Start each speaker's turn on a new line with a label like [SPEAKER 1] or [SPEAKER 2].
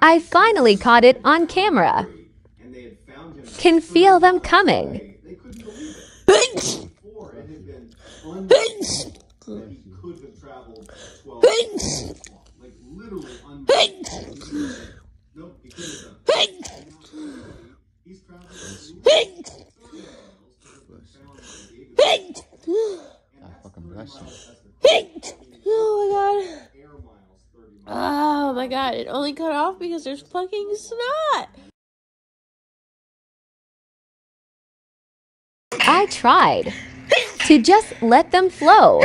[SPEAKER 1] I finally caught it on camera. Can feel them coming.
[SPEAKER 2] Oh my god, it only cut off because there's fucking snot.
[SPEAKER 1] I tried to just let them flow.